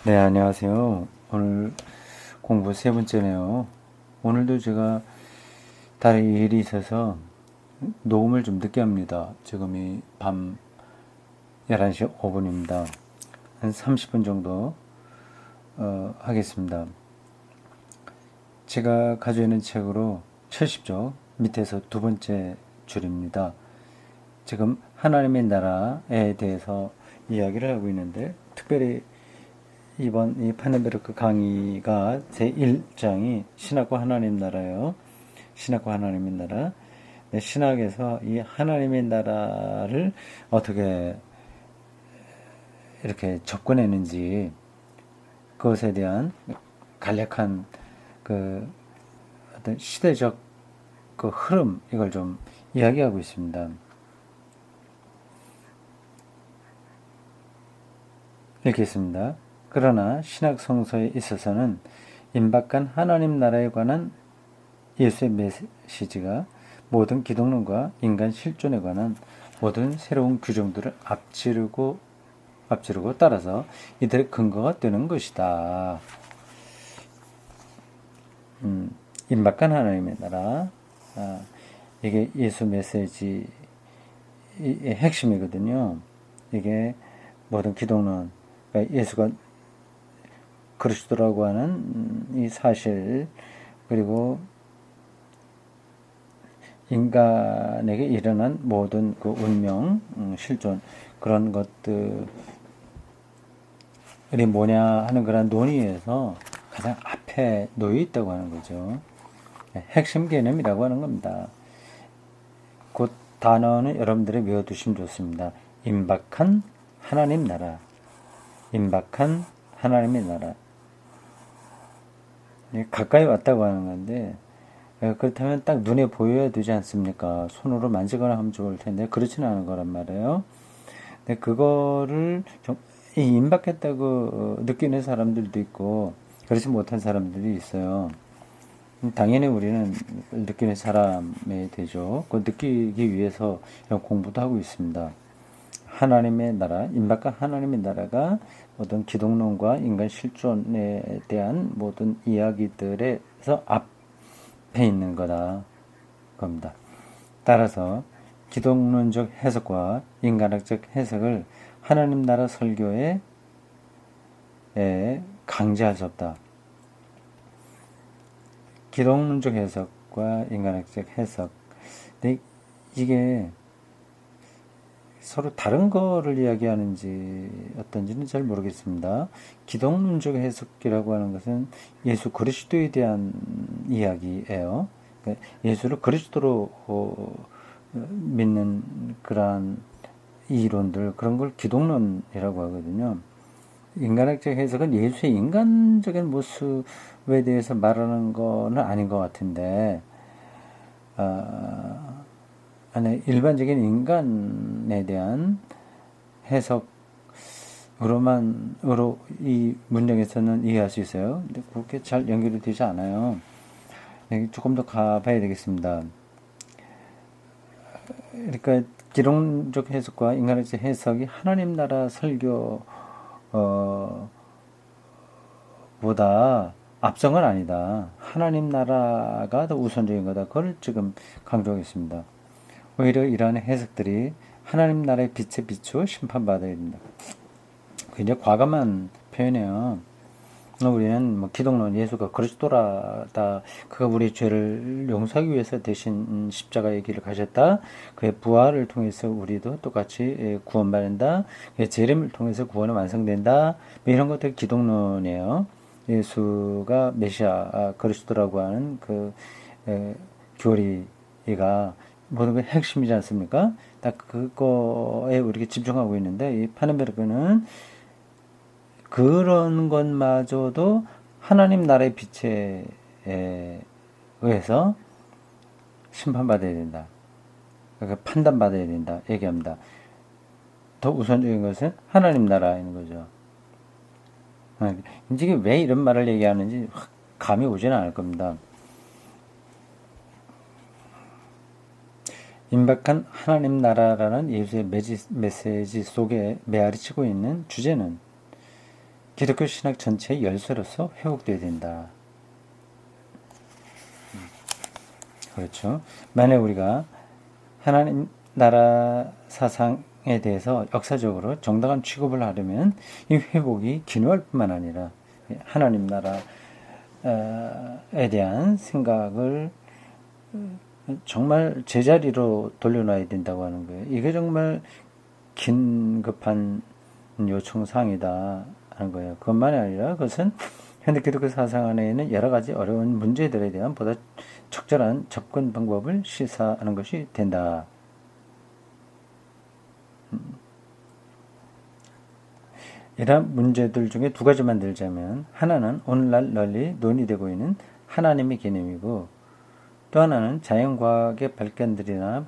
네, 안녕하세요. 오늘 공부 세 번째네요. 오늘도 제가 다른 일이 있어서 녹음을 좀 늦게 합니다. 지금이 밤 11시 5분입니다. 한 30분 정도 하겠습니다. 제가 가지고 있는 책으로 70쪽 밑에서 두 번째 줄입니다. 지금 하나님의 나라에 대해서 이야기를 하고 있는데, 특별히 이번 이 파넨베르크 강의가 제1장이 신학과 하나님 나라예요. 신학과 하나님의 나라. 네, 신학에서 이 하나님의 나라를 어떻게 이렇게 접근했는지, 그것에 대한 간략한 그 어떤 시대적 그 흐름, 이걸 좀 이야기하고 있습니다. 읽겠습니다. 그러나 신학 성서에 있어서는 임박한 하나님 나라에 관한 예수의 메시지가 모든 기독론과 인간 실존에 관한 모든 새로운 규정들을 앞지르고 따라서 이들의 근거가 되는 것이다. 임박한 하나님의 나라, 이게 예수 메시지의 핵심이거든요. 이게 모든 기독론, 그러니까 예수가 그리스도라고 하는 이 사실, 그리고 인간에게 일어난 모든 그 운명, 실존, 그런 것들이 뭐냐 하는 그런 논의에서 가장 앞에 놓여 있다고 하는 거죠. 핵심 개념이라고 하는 겁니다. 그 단어는 여러분들이 외워두시면 좋습니다. 임박한 하나님 나라. 임박한 하나님의 나라. 가까이 왔다고 하는 건데, 그렇다면 딱 눈에 보여야 되지 않습니까? 손으로 만지거나 하면 좋을 텐데 그렇지는 않은 거란 말이에요. 근데 그거를 임박했다고 느끼는 사람들도 있고 그렇지 못한 사람들이 있어요. 당연히 우리는 느끼는 사람이 되죠. 그 느끼기 위해서 공부도 하고 있습니다. 하나님의 나라, 임박한 하나님의 나라가 모든 기독론과 인간 실존에 대한 모든 이야기들에서 앞에 있는 거다 겁니다. 따라서 기독론적 해석과 인간학적 해석을 하나님 나라 설교에 강제할 수 없다. 기독론적 해석과 인간학적 해석, 근데 이게 서로 다른 거를 이야기하는지 어떤지는 잘 모르겠습니다. 기독론적 해석이라고 하는 것은 예수 그리스도에 대한 이야기예요. 예수를 그리스도로 믿는 그러한 이론들, 그런 걸 기독론이라고 하거든요. 인간학적 해석은 예수의 인간적인 모습에 대해서 말하는 거는 아닌 것 같은데, 일반적인 인간에 대한 해석으로 이 문장에서는 이해할 수 있어요. 근데 그렇게 잘 연결이 되지 않아요. 조금 더 가봐야 되겠습니다. 그러니까 기독적 해석과 인간학적 해석이 하나님 나라 설교 보다 앞선 건 아니다. 하나님 나라가 더 우선적인 거다. 그걸 지금 강조하겠습니다. 오히려 이러한 해석들이 하나님 나라의 빛에 비추어 심판받아야 된다. 굉장히 과감한 표현이에요. 우리는 기독론 예수가 그리스도라다. 그가 우리 죄를 용서하기 위해서 대신 십자가의 길을 가셨다. 그의 부활을 통해서 우리도 똑같이 구원받는다. 그의 재림을 통해서 구원은 완성된다. 이런 것들이 기독론이에요. 예수가 메시아 그리스도라고 하는 그 교리가 모든 게 핵심이지 않습니까? 딱 그거에 우리가 집중하고 있는데 이 파넨베르크는 그런 것마저도 하나님 나라의 빛에 의해서 심판받아야 된다. 그러니까 판단받아야 된다. 얘기합니다. 더 우선적인 것은 하나님 나라인 거죠. 이제 왜 이런 말을 얘기하는지 감이 오지는 않을 겁니다. 임박한 하나님 나라라는 예수의 메시지 속에 메아리치고 있는 주제는 기독교 신학 전체의 열쇠로서 회복되어야 된다. 그렇죠. 만약 우리가 하나님 나라 사상에 대해서 역사적으로 정당한 취급을 하려면 이 회복이 기능할 뿐만 아니라 하나님 나라에 대한 생각을 정말 제자리로 돌려놔야 된다고 하는 거예요. 이게 정말 긴급한 요청사항이다 하는 거예요. 그것만이 아니라 그것은 현대 기독교 사상 안에 있는 여러 가지 어려운 문제들에 대한 보다 적절한 접근 방법을 시사하는 것이 된다. 이러한 문제들 중에 두 가지만 들자면 하나는 오늘날 널리 논의되고 있는 하나님의 개념이고 또 하나는 자연과학의 발견들이나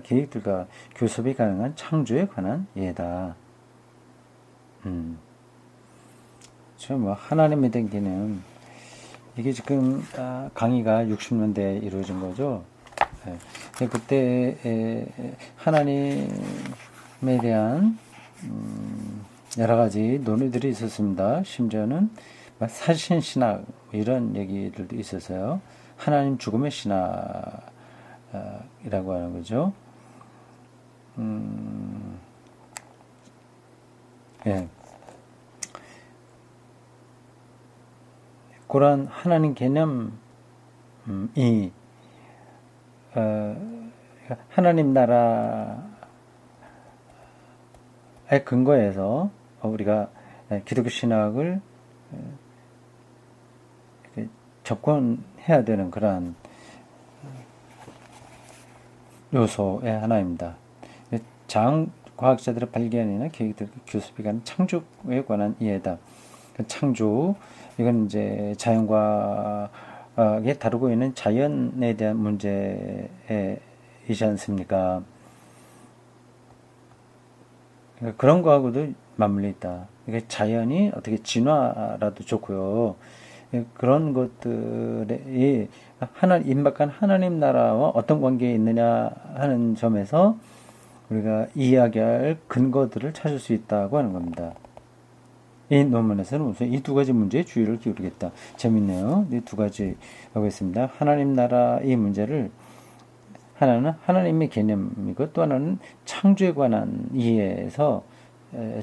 계획들과 교섭이 가능한 창조에 관한 이해다. 뭐 하나님에 대한 개념 이게 지금 강의가 60년대에 이루어진 거죠. 그때 하나님에 대한 여러 가지 논의들이 있었습니다. 심지어는 사신신학 이런 얘기들도 있었어요. 하나님 죽음의 신학이라고 하는 거죠. 예. 그런 하나님 개념이 하나님 나라의 근거에서 우리가 기독교 신학을 접근해야 되는 그러한 요소의 하나입니다. 자연과학자들의 발견이나 계획들 교섭이 가는 창조에 관한 이해다. 창조 이건 이제 자연과학에 다루고 있는 자연에 대한 문제이지 않습니까? 그런 거하고도 맞물려 있다. 이게 자연이 어떻게 진화라도 좋고요. 그런 것들이 임박한 하나님 나라와 어떤 관계에 있느냐 하는 점에서 우리가 이야기할 근거들을 찾을 수 있다고 하는 겁니다. 이 논문에서는 우선 이 두 가지 문제에 주의를 기울이겠다. 재밌네요. 이 두 가지 하고 있습니다. 하나님 나라 이 문제를 하나는 하나님의 개념이고 또 하나는 창조에 관한 이해에서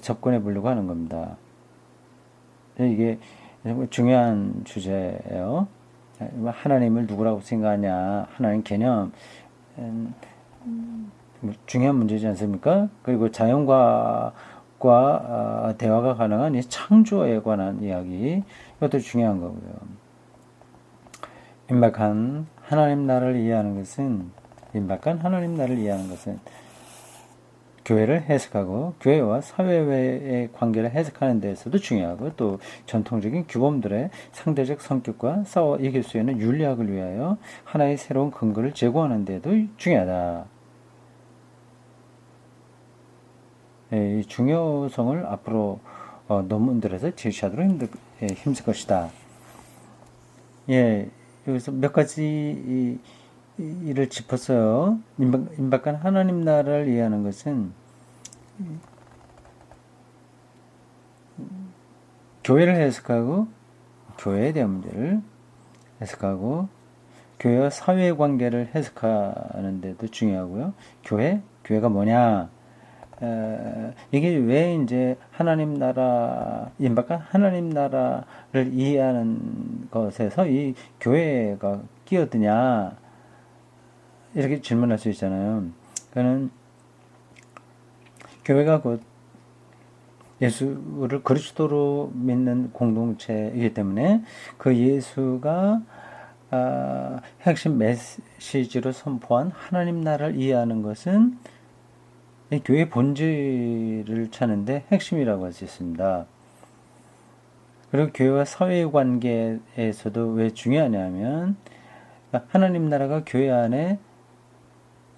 접근해 보려고 하는 겁니다. 이게 중요한 주제예요. 하나님을 누구라고 생각하냐, 하나님 개념 중요한 문제지 않습니까? 그리고 자연과 대화가 가능한 이 창조에 관한 이야기 이것도 중요한 거고요. 임박한 하나님 나라를 이해하는 것은 교회를 해석하고 교회와 사회의 관계를 해석하는 데에서도 중요하고 또 전통적인 규범들의 상대적 성격과 싸워 이길 수 있는 윤리학을 위하여 하나의 새로운 근거를 제공하는 데도 중요하다. 이 중요성을 앞으로 논문들에서 제시하도록 힘쓸 것이다. 여기서 몇 가지 이를 짚었어요. 임박한 하나님 나라를 이해하는 것은 교회를 해석하고 교회에 대한 문제를 해석하고 교회와 사회 관계를 해석하는 데도 중요하고요. 교회가 뭐냐? 이게 왜 이제 임박한 하나님 나라를 이해하는 것에서 이 교회가 끼어드냐? 이렇게 질문할 수 있잖아요. 그는 교회가 곧 예수를 그리스도로 믿는 공동체이기 때문에 그 예수가 핵심 메시지로 선포한 하나님 나라를 이해하는 것은 이 교회의 본질을 찾는데 핵심이라고 할 수 있습니다. 그리고 교회와 사회의 관계에서도 왜 중요하냐면 하나님 나라가 교회 안에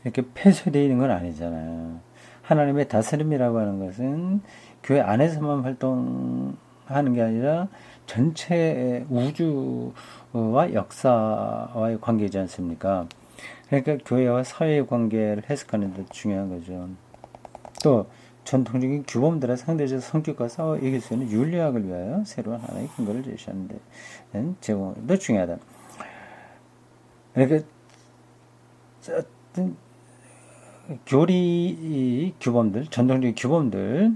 이렇게 폐쇄되어 있는 건 아니잖아요. 하나님의 다스림이라고 하는 것은 교회 안에서만 활동하는 게 아니라 전체 우주와 역사와의 관계이지 않습니까? 그러니까 교회와 사회의 관계를 해석하는 데 중요한 거죠. 또 전통적인 규범들의 상대적 성격과 싸워 이길 수 있는 윤리학을 위하여 새로운 하나의 근거를 제시하는 데 제공도 중요하다. 그러니까 어떤 교리 규범들, 전통적인 규범들,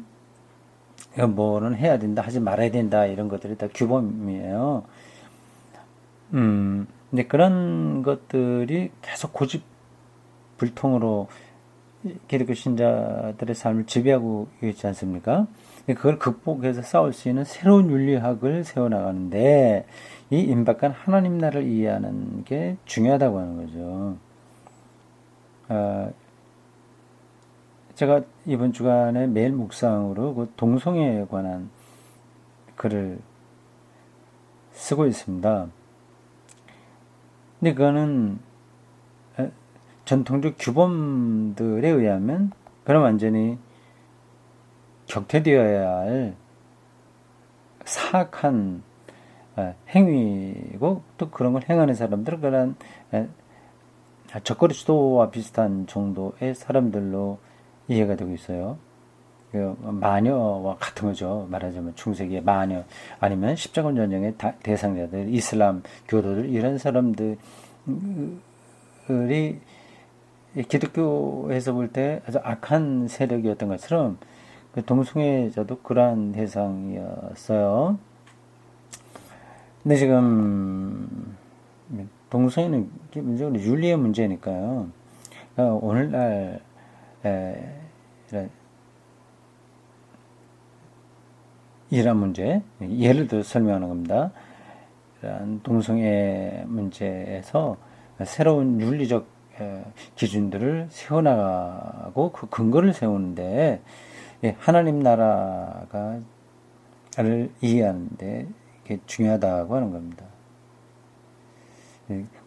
뭐는 해야 된다, 하지 말아야 된다, 이런 것들이 다 규범이에요. 근데 그런 것들이 계속 고집불통으로 기독교 신자들의 삶을 지배하고 있지 않습니까? 그걸 극복해서 싸울 수 있는 새로운 윤리학을 세워나가는데 이 임박한 하나님 나라를 이해하는 게 중요하다고 하는 거죠. 제가 이번 주간에 매일 묵상으로 그 동성애에 관한 글을 쓰고 있습니다. 근데 그거는 전통적 규범들에 의하면 그럼 완전히 격퇴되어야 할 사악한 행위고, 또 그런 걸 행하는 사람들은 그런 적거리 수도와 비슷한 정도의 사람들로 이해가 되고 있어요. 마녀와 같은 거죠. 말하자면 중세기의 마녀, 아니면 십자군 전쟁의 대상자들, 이슬람 교도들, 이런 사람들이 기독교에서 볼 때 아주 악한 세력이었던 것처럼 그 동성애자도 그러한 대상이었어요. 근데 지금 동성애는 기본적으로 윤리의 문제니까요. 오늘날 이런 문제, 예를 들어 설명하는 겁니다. 이런 동성애 문제에서 새로운 윤리적 기준들을 세워나가고 그 근거를 세우는데 하나님 나라를 이해하는데 이게 중요하다고 하는 겁니다.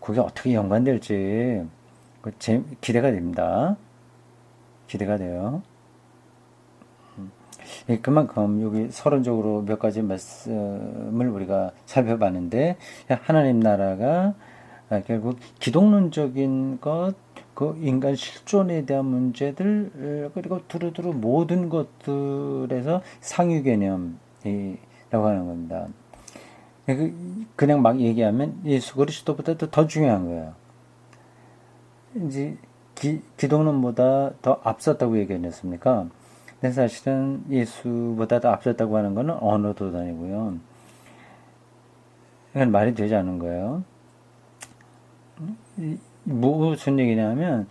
그게 어떻게 연관될지 기대가 됩니다. 기대가 돼요. 그만큼 여기 서론적으로 몇 가지 말씀을 우리가 살펴봤는데, 하나님 나라가 결국 기독론적인 것, 그 인간 실존에 대한 문제들, 그리고 두루두루 모든 것들에서 상위 개념이라고 하는 겁니다. 그냥 막 얘기하면 예수 그리스도보다도 더 중요한 거예요. 이제 기독론보다 더 앞섰다고 얘기했습니까? 근데 사실은 예수보다 더 앞섰다고 하는 것은 언어도 아니고요. 이건 말이 되지 않은 거예요. 무슨 얘기냐면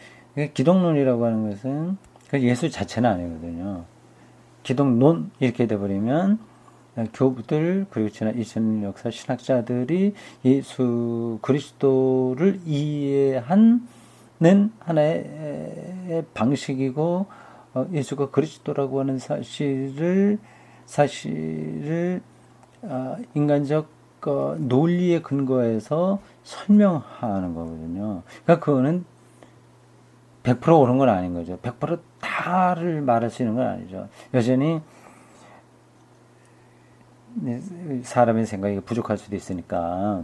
기독론이라고 하는 것은 예수 자체는 아니거든요. 기독론 이렇게 돼버리면 교부들, 그리고 지난 2000년 역사 신학자들이 예수 그리스도를 이해하는 하나의 방식이고, 예수가 그리스도라고 하는 사실을 인간적 논리에 근거해서 설명하는 거거든요. 그러니까 그거는 100% 옳은 건 아닌 거죠. 100% 다를 말할 수 있는 건 아니죠. 여전히 사람의 생각이 부족할 수도 있으니까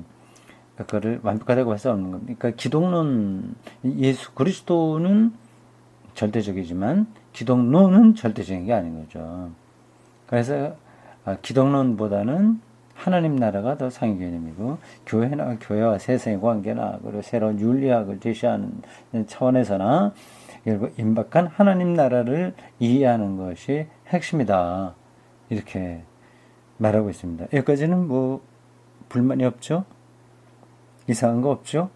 그거를 완벽하다고 할 수 없는 겁니다. 그러니까 기독론, 예수 그리스도는 절대적이지만 기독론은 절대적인 게 아닌 거죠. 그래서 기독론보다는 하나님 나라가 더 상위 개념이고, 교회와 세상의 관계나 그리고 새로운 윤리학을 제시하는 차원에서나 결국 임박한 하나님 나라를 이해하는 것이 핵심이다, 이렇게 말하고 있습니다. 여기까지는 뭐 불만이 없죠? 이상한 거 없죠?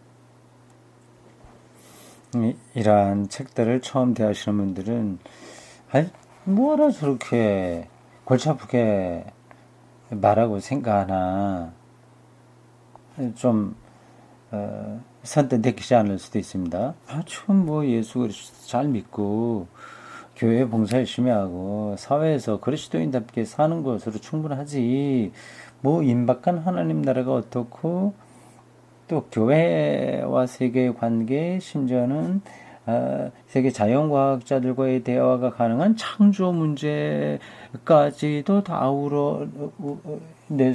이러한 책들을 처음 대하시는 분들은 뭐하라 저렇게 골치 아프게 말하고 생각하나, 좀 선뜻 내키지 않을 수도 있습니다. 좀 뭐 예수 그리스도 잘 믿고 교회 봉사 열심히 하고 사회에서 그리스도인답게 사는 것으로 충분하지, 뭐 임박한 하나님 나라가 어떻고, 또 교회와 세계의 관계, 심지어는 세계 자연과학자들과의 대화가 가능한 창조 문제까지도 다 아우러낼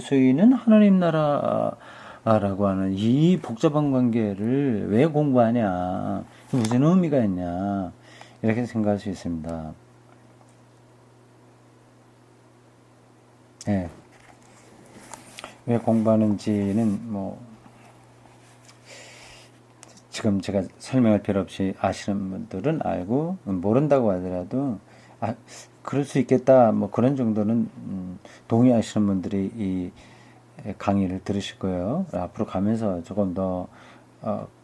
수 있는 하나님 나라라고 하는 이 복잡한 관계를 왜 공부하냐, 무슨 의미가 있냐, 이렇게 생각할 수 있습니다. 예. 왜 공부하는지는 뭐 지금 제가 설명할 필요 없이 아시는 분들은 알고 모른다고 하더라도 그럴 수 있겠다 뭐 그런 정도는 동의하시는 분들이 이 강의를 들으실 거예요. 앞으로 가면서 조금 더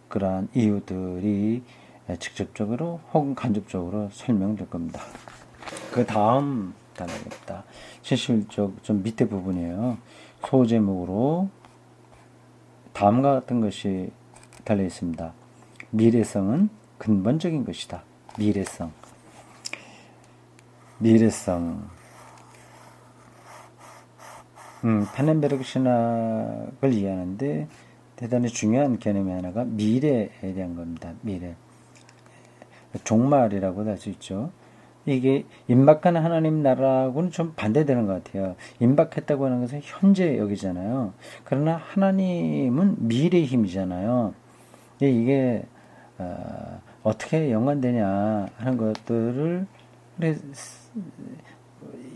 그러한 이유들이 직접적으로 혹은 간접적으로 설명될 겁니다. 그 다음 단어입니다. 71쪽 좀 밑에 부분이에요. 소제목으로 다음과 같은 것이 달려 있습니다. 미래성은 근본적인 것이다. 미래성. 파넨베르그 신학을 이해하는데 대단히 중요한 개념이 하나가 미래에 대한 겁니다. 미래. 종말이라고도 할 수 있죠. 이게 임박한 하나님 나라하고는 좀 반대되는 것 같아요. 임박했다고 하는 것은 현재 여기잖아요. 그러나 하나님은 미래의 힘이잖아요. 이게 어떻게 연관되냐 하는 것들을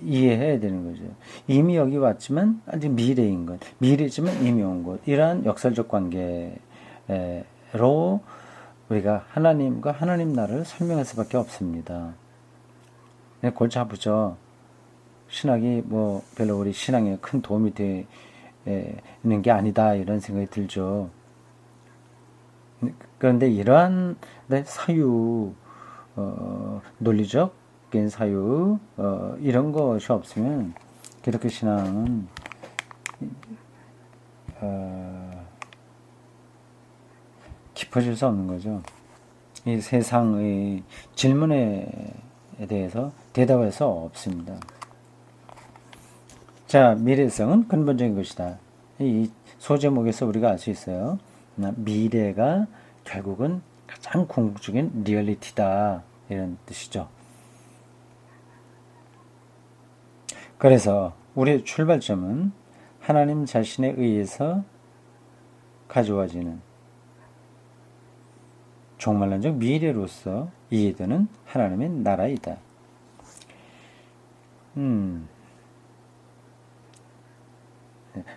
이해해야 되는 거죠. 이미 여기 왔지만 아직 미래인 것, 미래지만 이미 온 것, 이러한 역설적 관계로 우리가 하나님과 하나님 나라를 설명할 수밖에 없습니다. 골치 아프죠. 신학이 뭐 별로 우리 신앙에 큰 도움이 되는 게 아니다 이런 생각이 들죠. 그런데 이러한 사유, 논리적인 사유, 이런 것이 없으면 기독교 신앙은 깊어질 수 없는 거죠. 이 세상의 질문에 대해서 대답할 수 없습니다. 자, 미래성은 근본적인 것이다. 이 소제목에서 우리가 알 수 있어요. 미래가 결국은 가장 궁극적인 리얼리티다. 이런 뜻이죠. 그래서 우리의 출발점은 하나님 자신에 의해서 가져와지는 종말론적 미래로서 이해되는 하나님의 나라이다.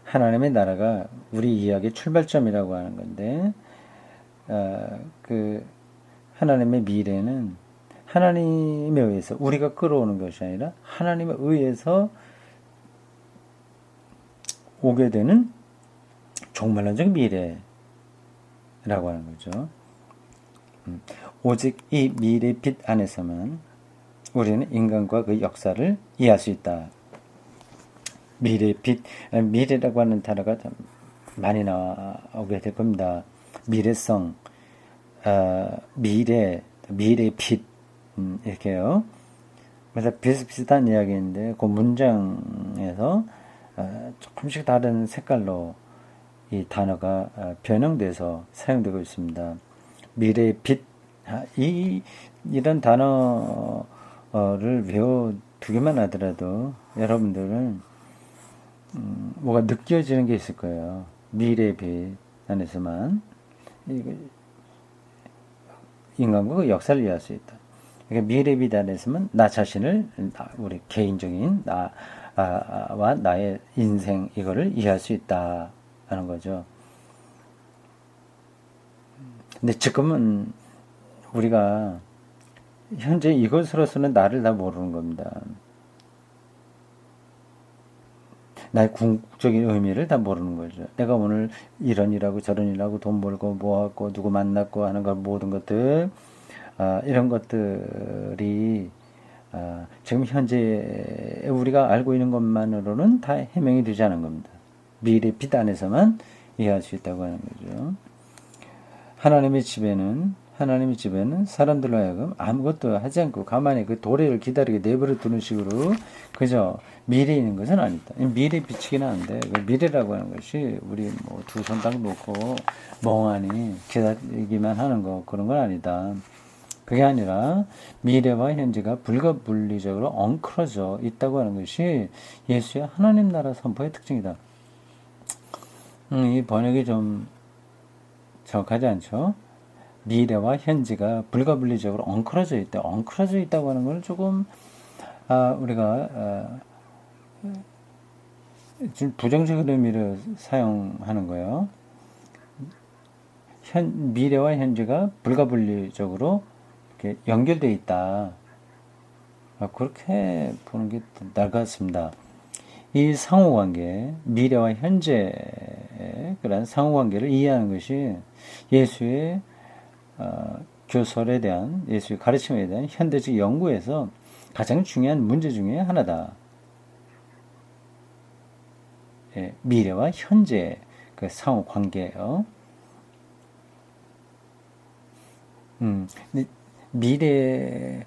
하나님의 나라가 우리 이야기의 출발점이라고 하는 건데, 그 하나님의 미래는 하나님에 의해서 우리가 끌어오는 것이 아니라 하나님에 의해서 오게 되는 종말론적 미래라고 하는 거죠. 오직 이 미래의 빛 안에서만 우리는 인간과 그 역사를 이해할 수 있다. 미래의 빛, 미래라고 하는 단어가 많이 나오게 될 겁니다. 미래성, 미래의 빛, 이렇게요. 그래서 비슷비슷한 이야기인데 그 문장에서 조금씩 다른 색깔로 이 단어가 변형돼서 사용되고 있습니다. 미래의 빛, 이런 단어를 외워두기만 하더라도 여러분들은 뭐가 느껴지는 게 있을 거예요. 미래의 빛 안에서만 인간과 그 역사를 이해할 수 있다. 그러니까 미래의 빛 안에서만 나 자신을 우리 개인적인 나와 나의 인생 이거를 이해할 수 있다 하는 거죠. 근데 지금은 우리가 현재 이것으로서는 나를 다 모르는 겁니다. 나의 궁극적인 의미를 다 모르는 거죠. 내가 오늘 이런 일하고 저런 일하고 돈 벌고 뭐하고 누구 만났고 하는 것 모든 것들 이런 것들이 지금 현재 우리가 알고 있는 것만으로는 다 해명이 되지 않은 겁니다. 미래 빛 안에서만 이해할 수 있다고 하는 거죠. 하나님의 집에는 사람들로 하여금 아무것도 하지 않고 가만히 그 도래를 기다리게 내버려 두는 식으로 그저 미래에 있는 것은 아니다. 미래 비치기는 한데 그 미래라고 하는 것이 우리 뭐 두 손 딱 놓고 멍하니 기다리기만 하는 거 그런 건 아니다. 그게 아니라 미래와 현재가 불가분리적으로 엉클어져 있다고 하는 것이 예수의 하나님 나라 선포의 특징이다. 이 번역이 좀 정확하지 않죠? 미래와 현재가 불가분리적으로 엉클어져 있다. 엉클어져 있다고 하는 걸 조금 우리가 지금 부정적인 의미를 사용하는 거예요. 미래와 현재가 불가분리적으로 이렇게 연결되어 있다. 그렇게 보는 게 나을 것 같습니다. 이 상호관계, 미래와 현재의 그런 상호관계를 이해하는 것이 예수의 교설에 대한, 예수의 가르침에 대한 현대적 연구에서 가장 중요한 문제 중에 하나다. 예, 미래와 현재 그 상호관계예요. 미래의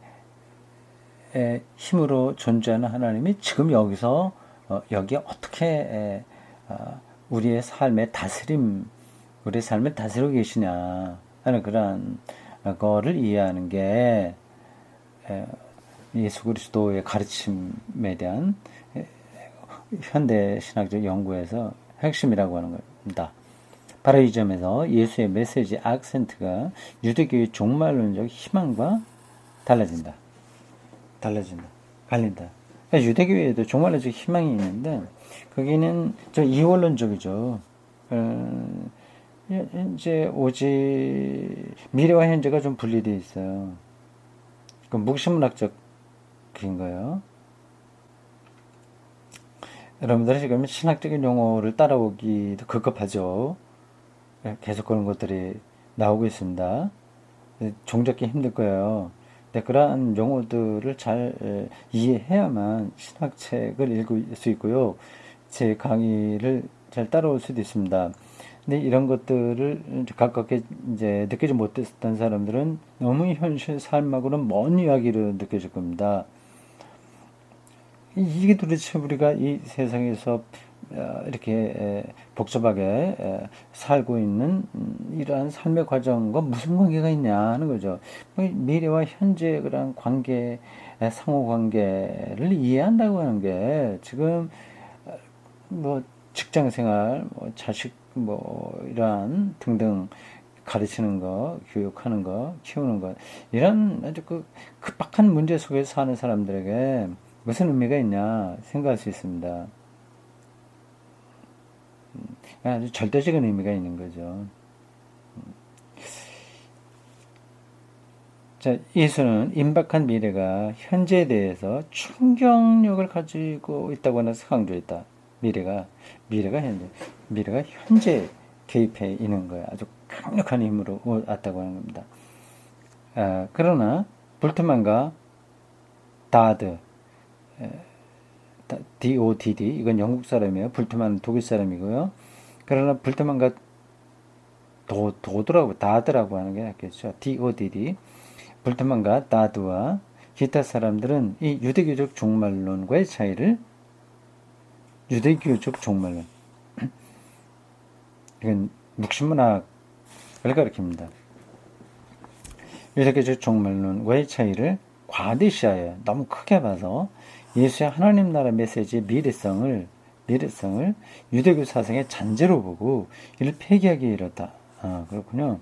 힘으로 존재하는 하나님이 지금 여기서 여기에 어떻게 우리의 삶의 다스림, 우리의 삶을 다스리고 계시냐 하는 그런 거를 이해하는 게 예수 그리스도의 가르침에 대한 현대 신학적 연구에서 핵심이라고 하는 겁니다. 바로 이 점에서 예수의 메시지 악센트가 유대교의 종말론적 희망과 달라진다. 갈린다. 유대교에도 종말론적 희망이 있는데 거기는 저 이원론적이죠. 이제 오직 미래와 현재가 좀 분리되어 있어요. 그 묵신문학적인 거예요. 여러분들이 지금 신학적인 용어를 따라오기도 급급하죠. 계속 그런 것들이 나오고 있습니다. 종잡기 힘들 거예요. 근데 그러한 용어들을 잘 이해해야만 신학책을 읽을 수 있고요. 제 강의를 잘 따라올 수도 있습니다. 근데 이런 것들을 가깝게 이제 느끼지 못했던 사람들은 너무 현실 삶하고는 먼 이야기로 느껴질 겁니다. 이게 도대체 우리가 이 세상에서 이렇게 복잡하게 살고 있는 이러한 삶의 과정과 무슨 관계가 있냐 하는 거죠. 미래와 현재의 그런 관계, 상호 관계를 이해한다고 하는 게 지금 뭐 직장 생활, 뭐 자식 뭐 이러한 등등 가르치는 거, 교육하는 거, 키우는 거 이런 아주 그 급박한 문제 속에서 사는 사람들에게 무슨 의미가 있냐 생각할 수 있습니다. 아주 절대적인 의미가 있는 거죠. 자, 예수는 임박한 미래가 현재에 대해서 충격력을 가지고 있다고 하는 강조했다. 미래가 현재 개입해 있는 거야. 아주 강력한 힘으로 왔다고 하는 겁니다. 그러나 불트만과 다드, DODD, 이건 영국 사람이에요. 불트만은 독일 사람이고요. 그러나 불트만과 다드라고 하는 게 낫겠죠. DODD. 불트만과 다드와 기타 사람들은 이 유대교적 종말론과의 차이를 유대교적 종말론, 이건 묵신문학을 가리킵니다. 유대교적 종말론과의 차이를 과대시하여 너무 크게 봐서 예수의 하나님 나라 메시지의 미래성을 유대교 사상의 잔재로 보고 이를 폐기하기에 이르렀다. 그렇군요.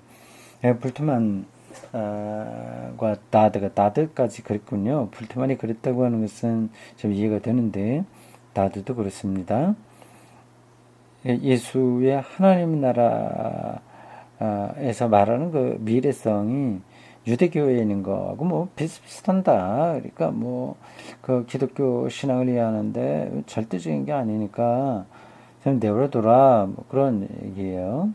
불트만 과 다드까지 그랬군요. 불트만이 그랬다고 하는 것은 좀 이해가 되는데 다드도 그렇습니다. 예수의 하나님 나라에서 말하는 그 미래성이 유대교에 있는 거하고 뭐 비슷비슷한다. 그러니까 뭐 그 기독교 신앙을 이해하는데 절대적인 게 아니니까 좀 내버려둬라. 뭐 그런 얘기예요.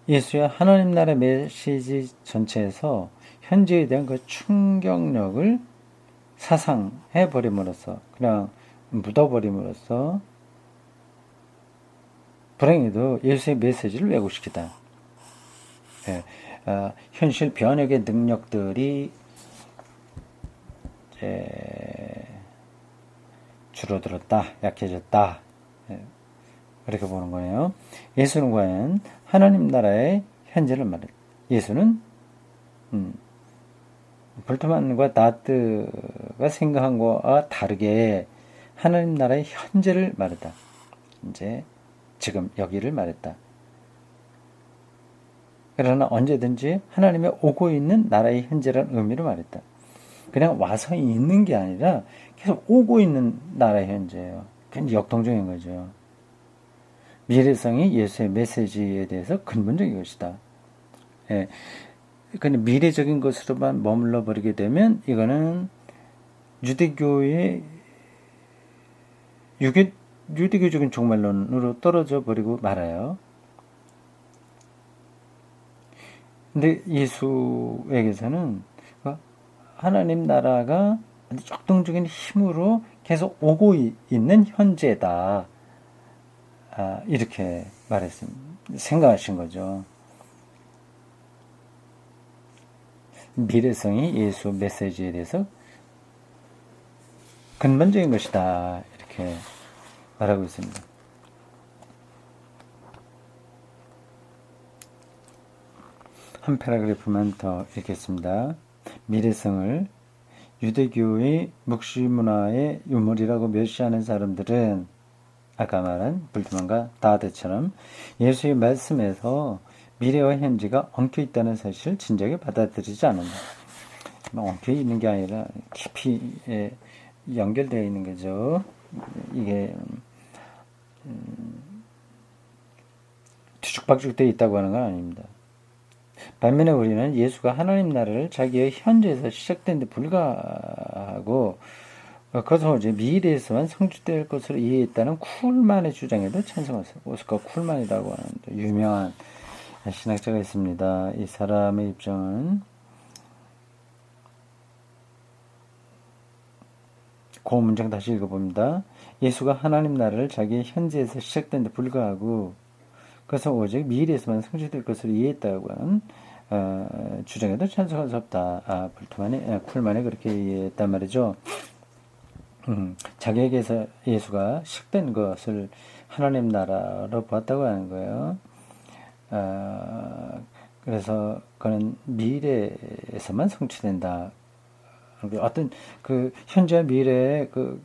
예수의 하나님 나라 메시지 전체에서 현재에 대한 그 충격력을 사상해 버림으로써, 그냥 묻어버림으로써 불행히도 예수의 메시지를 왜곡시키다. 현실 변혁의 능력들이 줄어들었다, 약해졌다. 그렇게 보는 거네요. 예수는 과연 하나님 나라의 현재를 말했다. 예수는 불트만과 다트가 생각한 것과 다르게 하나님 나라의 현재를 말했다. 이제 지금 여기를 말했다. 그러나 언제든지 하나님의 오고 있는 나라의 현재라는 의미로 말했다. 그냥 와서 있는 게 아니라 계속 오고 있는 나라의 현재예요. 굉장히 역동적인 거죠. 미래성이 예수의 메시지에 대해서 근본적인 것이다. 예. 근데 미래적인 것으로만 머물러 버리게 되면 이거는 유대교의 유대교적인 종말론으로 떨어져 버리고 말아요. 근데 예수에게서는 하나님 나라가 역동적인 힘으로 계속 오고 있는 현재다. 이렇게 말했습니다. 생각하신 거죠. 미래성이 예수 메시지에 대해서 근본적인 것이다. 이렇게 말하고 있습니다. 한 패러그래프만 더 읽겠습니다. 미래성을 유대교의 묵시문화의 유물이라고 멸시하는 사람들은 아까 말한 불트만과 다드처럼 예수의 말씀에서 미래와 현재가 엉켜 있다는 사실을 진작에 받아들이지 않는다. 엉켜 있는 게 아니라 깊이 연결되어 있는 거죠. 이게 뒤죽박죽 되어 있다고 하는 건 아닙니다. 반면에 우리는 예수가 하나님 나라를 자기의 현재에서 시작된 데 불과하고 그것은 오직 미래에서만 성취될 것으로 이해했다는 쿨만의 주장에도 찬성했어요. 오스카 쿨만이라고 하는 유명한 신학자가 있습니다. 이 사람의 입장은 그 문장 다시 읽어봅니다. 예수가 하나님 나라를 자기의 현재에서 시작된 데 불과하고 그래서 오직 미래에서만 성취될 것으로 이해했다고 하는 주장에도 찬성할 수 없다. 쿨만이 그렇게 이해했단 말이죠. 자기에게서 예수가 시작된 것을 하나님 나라로 보았다고 하는 거예요. 그래서 그는 미래에서만 성취된다. 어떤 그 현재와 미래의 그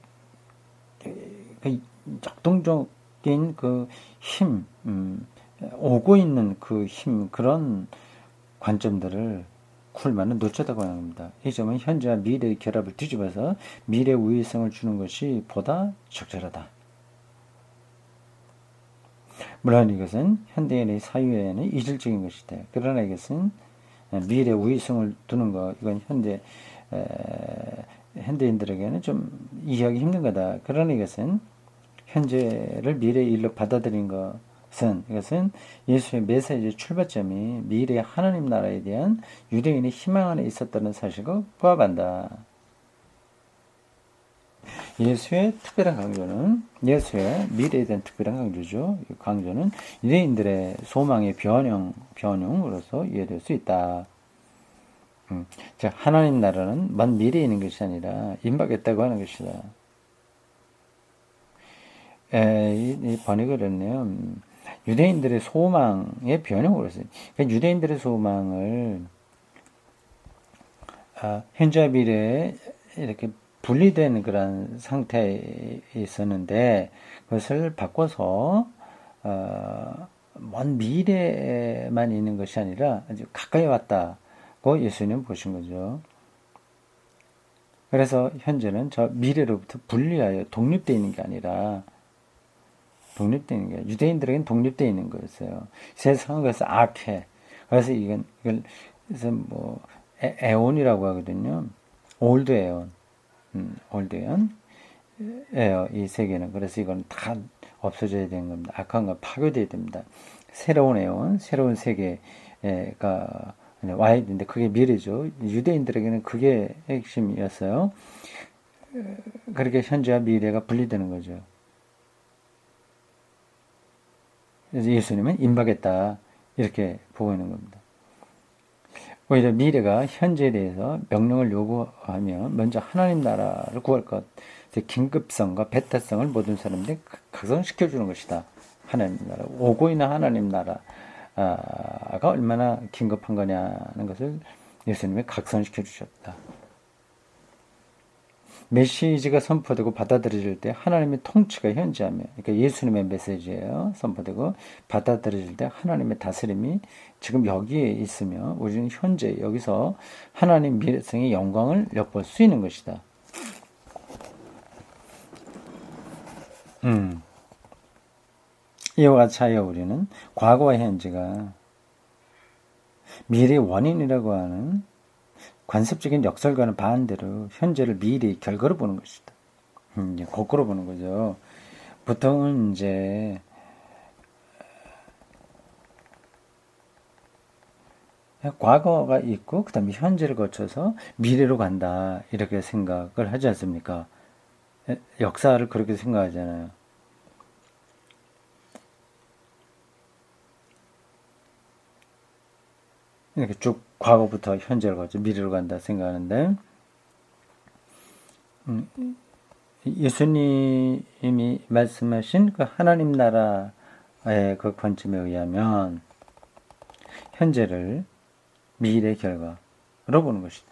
역동적인 그 힘, 오고 있는 그 힘, 그런 관점들을 쿨만은 놓쳤다고 합니다. 이 점은 현재와 미래의 결합을 뒤집어서 미래 우위성을 주는 것이 보다 적절하다. 물론 이것은 현대인의 사유에는 이질적인 것이다. 그러나 이것은 미래 우위성을 두는 것, 이건 현대인들에게는 좀 이해하기 힘든 거다. 그러나 이것은 현재를 미래의 일로 받아들인 이것은 예수의 메시지의 출발점이 미래의 하나님 나라에 대한 유대인의 희망 안에 있었다는 사실과 부합한다. 예수의 특별한 강조는 예수의 미래에 대한 특별한 강조죠. 이 강조는 유대인들의 소망의 변형으로서 이해될 수 있다. 자, 하나님 나라는 먼 미래에 있는 것이 아니라 임박했다고 하는 것이다. 이 번역을 했네요. 유대인들의 소망의 변형으로 했어요. 그러니까 유대인들의 소망을 현재와 미래에 이렇게 분리된 그런 상태에 있었는데 그것을 바꿔서 먼 미래에만 있는 것이 아니라 아주 가까이 왔다고 예수님은 보신 거죠. 그래서 현재는 저 미래로부터 분리하여 독립되어 있는 게 아니라 독립되어 있는 게 유대인들에게는 독립되어 있는 거였어요. 세상은 그래서 악해. 그래서 이걸 그래서 뭐 에온이라고 하거든요. 올드 에온. 올드 에온예요. 이 세계는. 그래서 이건 다 없어져야 되는 겁니다. 악한 건 파괴돼야 됩니다. 새로운 에온, 새로운 세계가 와야 되는데 그게 미래죠. 유대인들에게는 그게 핵심이었어요. 그렇게 현재와 미래가 분리되는 거죠. 그래서 예수님은 임박했다. 이렇게 보고 있는 겁니다. 오히려 미래가 현재에 대해서 명령을 요구하면 먼저 하나님 나라를 구할 것, 긴급성과 배타성을 모든 사람들이 각성시켜주는 것이다. 하나님 나라, 오고 있는 하나님 나라가 얼마나 긴급한 거냐는 것을 예수님이 각성시켜 주셨다. 메시지가 선포되고 받아들여질 때 하나님의 통치가 현재하며, 그러니까 예수님의 메시지예요. 선포되고 받아들여질 때 하나님의 다스림이 지금 여기에 있으며 우리는 현재 여기서 하나님 미래성의 영광을 엿볼 수 있는 것이다. 이와 같이 하여 우리는 과거와 현재가 미래의 원인이라고 하는 관습적인 역설과는 반대로 현재를 미래의 결과로 보는 것이다. 거꾸로 보는 거죠. 보통은 이제 과거가 있고 그 다음에 현재를 거쳐서 미래로 간다 이렇게 생각을 하지 않습니까? 역사를 그렇게 생각하잖아요. 이렇게 쭉 과거부터 현재로 가죠. 미래로 간다 생각하는데 예수님이 말씀하신 그 하나님 나라의 그 관점에 의하면 현재를 미래의 결과로 보는 것이다.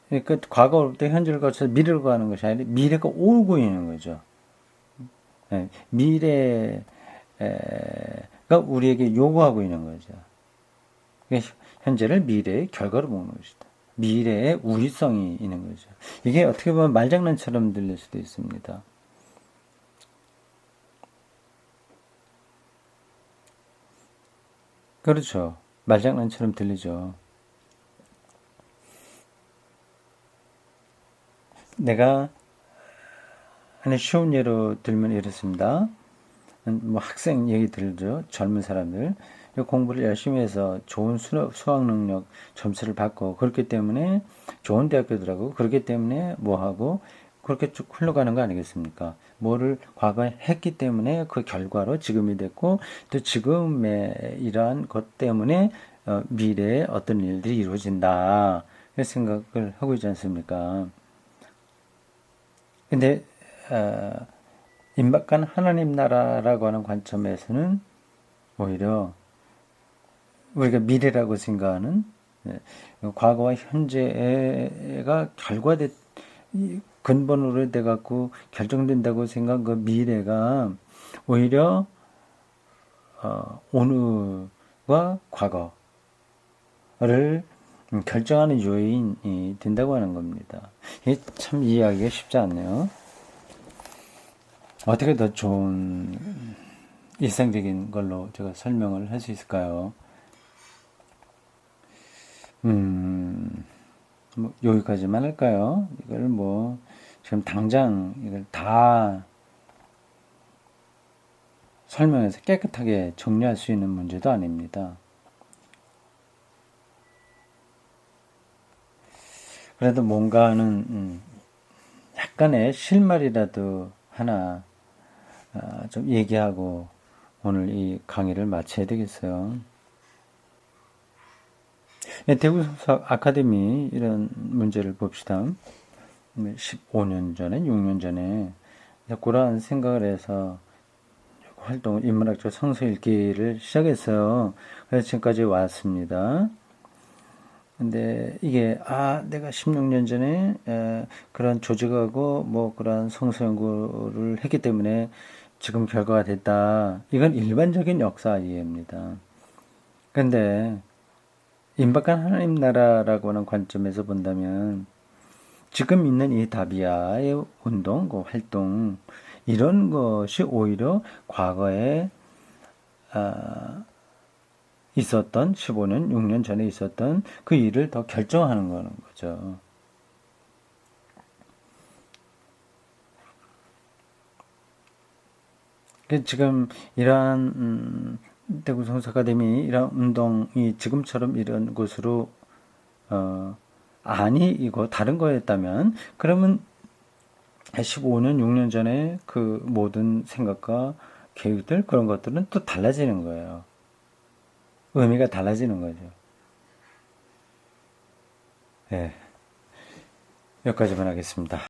그러니까 과거로부터 현재를 거쳐서 미래로 가는 것이 아니라 미래가 오고 있는 거죠. 미래가 우리에게 요구하고 있는 거죠. 현재를 미래의 결과로 보는 것이다. 미래의 우리성이 있는 거죠. 이게 어떻게 보면 말장난처럼 들릴 수도 있습니다. 그렇죠. 말장난처럼 들리죠. 내가 하나 쉬운 예로 들면 이렇습니다. 뭐 학생 얘기 들죠. 젊은 사람들. 공부를 열심히 해서 좋은 수학 능력 점수를 받고 그렇기 때문에 좋은 대학교 들어가고 그렇기 때문에 뭐하고 그렇게 쭉 흘러가는 거 아니겠습니까? 뭐를 과거에 했기 때문에 그 결과로 지금이 됐고 또 지금의 이러한 것 때문에 미래에 어떤 일들이 이루어진다 이런 생각을 하고 있지 않습니까? 근데 임박한 하나님 나라라고 하는 관점에서는 오히려 우리가 미래라고 생각하는 과거와 현재가 결과된 근본으로 돼 갖고 결정된다고 생각한 그 미래가 오히려 오늘과 과거를 결정하는 요인이 된다고 하는 겁니다. 이게 참 이해하기가 쉽지 않네요. 어떻게 더 좋은 일상적인 걸로 제가 설명을 할 수 있을까요? 뭐 여기까지만 할까요? 이걸 뭐 지금 당장 이걸 다 설명해서 깨끗하게 정리할 수 있는 문제도 아닙니다. 그래도 뭔가는 약간의 실말이라도 하나 좀 얘기하고 오늘 이 강의를 마쳐야 되겠어요. 대구 아카데미 이런 문제를 봅시다. 15년 전에, 6년 전에 그러한 생각을 해서 활동, 인문학적 성서 읽기를 시작했어요. 그래서 지금까지 왔습니다. 근데 이게 내가 16년 전에 그런 조직하고 뭐 그런 성서 연구를 했기 때문에 지금 결과가 됐다. 이건 일반적인 역사 이해입니다. 근데 임박한 하나님 나라라고 하는 관점에서 본다면 지금 있는 이 다비아의 운동, 그 활동 이런 것이 오히려 과거에 있었던 15년, 6년 전에 있었던 그 일을 더 결정하는 거는 거죠. 지금 이러한 대구 성서 아카데미 이런 운동이 지금처럼 이런 곳으로 아니고 다른 거였다면 그러면 15년, 6년 전에 그 모든 생각과 계획들 그런 것들은 또 달라지는 거예요. 의미가 달라지는 거죠. 예. 여기까지만 하겠습니다.